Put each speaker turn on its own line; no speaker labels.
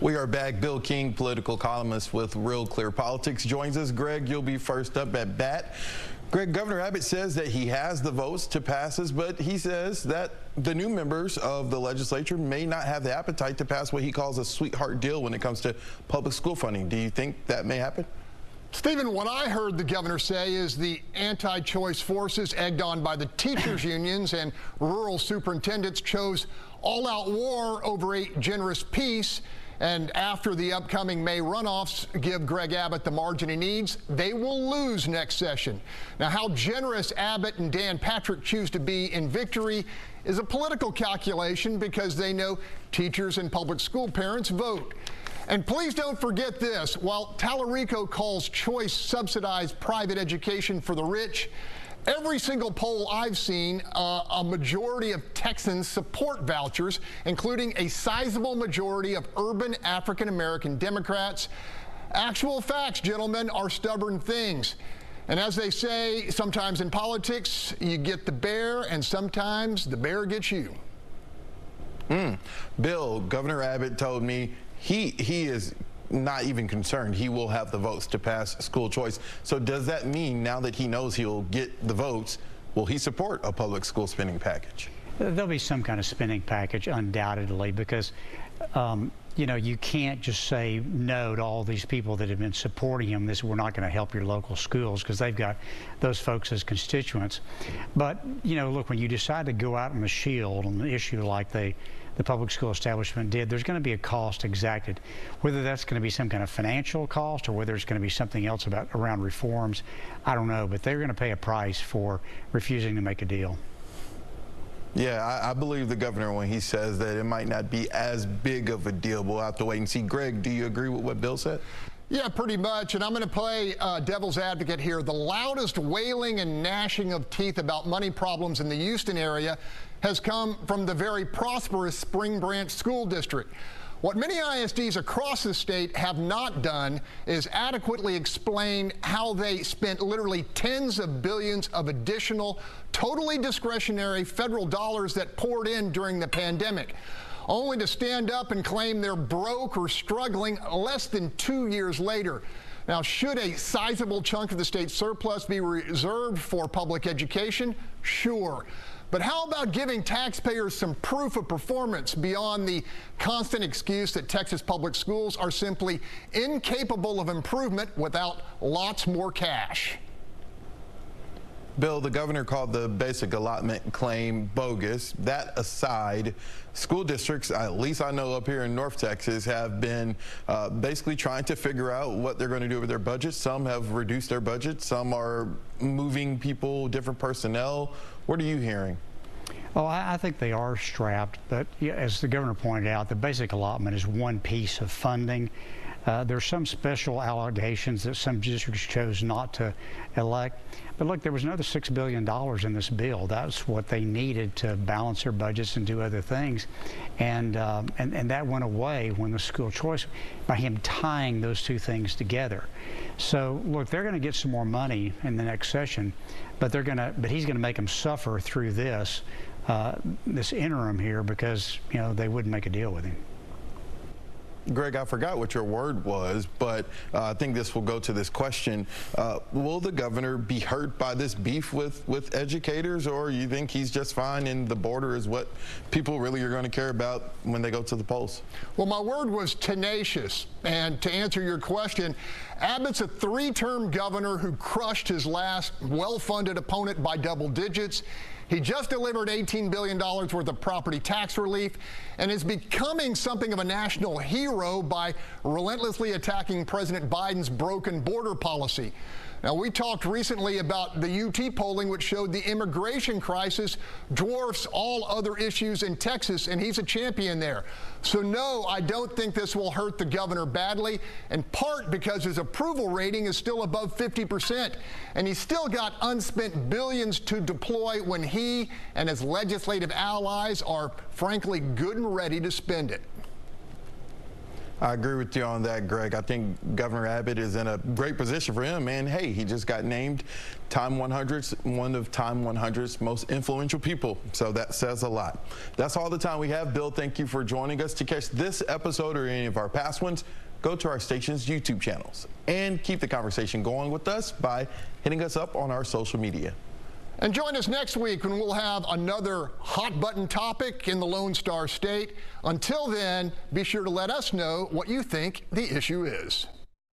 We are back. Bill King, political columnist with Real Clear Politics, joins us. Greg, you'll be first up at bat. Greg, Governor Abbott says that he has the votes to pass this, but he says that the new members of the legislature may not have the appetite to pass what he calls a sweetheart deal when it comes to public school funding. Do you think that may happen?
Stephen, what I heard the governor say is the anti-choice forces, egged on by the teachers' unions and rural superintendents, chose all-out war over a generous peace. And after the upcoming May runoffs give Greg Abbott the margin he needs, they will lose next session. Now, how generous Abbott and Dan Patrick choose to be in victory is a political calculation because they know teachers and public school parents vote. And please don't forget this. While Tallarico calls choice subsidized private education for the rich, every single poll I've seen, a majority of Texans support vouchers, including a sizable majority of urban African-American Democrats. Actual facts, gentlemen, are stubborn things. And as they say, sometimes in politics, you get the bear, and sometimes the bear gets you.
Bill, Governor Abbott told me he is not even concerned. He will have the votes to pass school choice. So does that mean now that he knows he'll get the votes, will he support a public school spending package?
There'll be some kind of spending package, undoubtedly, because you know, you can't just say no to all these people that have been supporting him. We're not going to help your local schools, because they've got those folks as constituents. But, you know, look, when you decide to go out on the shield on the issue like the public school establishment did, there's going to be a cost exacted. Whether that's going to be some kind of financial cost or whether it's going to be something else around reforms, I don't know. But they're going to pay a price for refusing to make a deal.
Yeah, I believe the governor when he says that it might not be as big of a deal. We'll have to wait and see. Greg, do you agree with what Bill said?
Yeah, pretty much. And I'm going to play devil's advocate here. The loudest wailing and gnashing of teeth about money problems in the Houston area has come from the very prosperous Spring Branch School District. What many ISDs across the state have not done is adequately explain how they spent literally tens of billions of additional, totally discretionary federal dollars that poured in during the pandemic, only to stand up and claim they're broke or struggling less than 2 years later. Now, should a sizable chunk of the state surplus be reserved for public education? Sure. But how about giving taxpayers some proof of performance beyond the constant excuse that Texas public schools are simply incapable of improvement without lots more cash?
Bill, the governor called the basic allotment claim bogus. That aside, school districts, at least I know up here in North Texas, have been basically trying to figure out what they're going to do with their budgets. Some have reduced their budgets. Some are moving people, different personnel. What are you hearing?
Well, I think they are strapped, but as the governor pointed out, the basic allotment is one piece of funding. There's some special allegations that some districts chose not to elect. But look, there was another $6 billion in this bill. That's what they needed to balance their budgets and do other things. And that went away when the school choice, by him tying those two things together. So look, they're going to get some more money in the next session, but he's going to make them suffer through this interim here because, you know, they wouldn't make a deal with him.
Greg, I forgot what your word was, but I think this will go to this question. Will the governor be hurt by this beef with educators, or you think he's just fine and the border is what people really are going to care about when they go to the polls?
Well, my word was tenacious. And to answer your question, Abbott's a three-term governor who crushed his last well-funded opponent by double digits. He just delivered $18 billion worth of property tax relief and is becoming something of a national hero by relentlessly attacking President Biden's broken border policy. Now, we talked recently about the UT polling, which showed the immigration crisis dwarfs all other issues in Texas, and he's a champion there. So, no, I don't think this will hurt the governor badly, in part because his approval rating is still above 50%, and he's still got unspent billions to deploy when he and his legislative allies are, frankly, good and ready to spend it.
I agree with you on that, Greg. I think Governor Abbott is in a great position for him. And hey, he just got named Time 100's, one of Time 100's most influential people. So that says a lot. That's all the time we have. Bill, thank you for joining us. To catch this episode or any of our past ones, go to our station's YouTube channels and keep the conversation going with us by hitting us up on our social media.
And join us next week when we'll have another hot button topic in the Lone Star State. Until then, be sure to let us know what you think the issue is.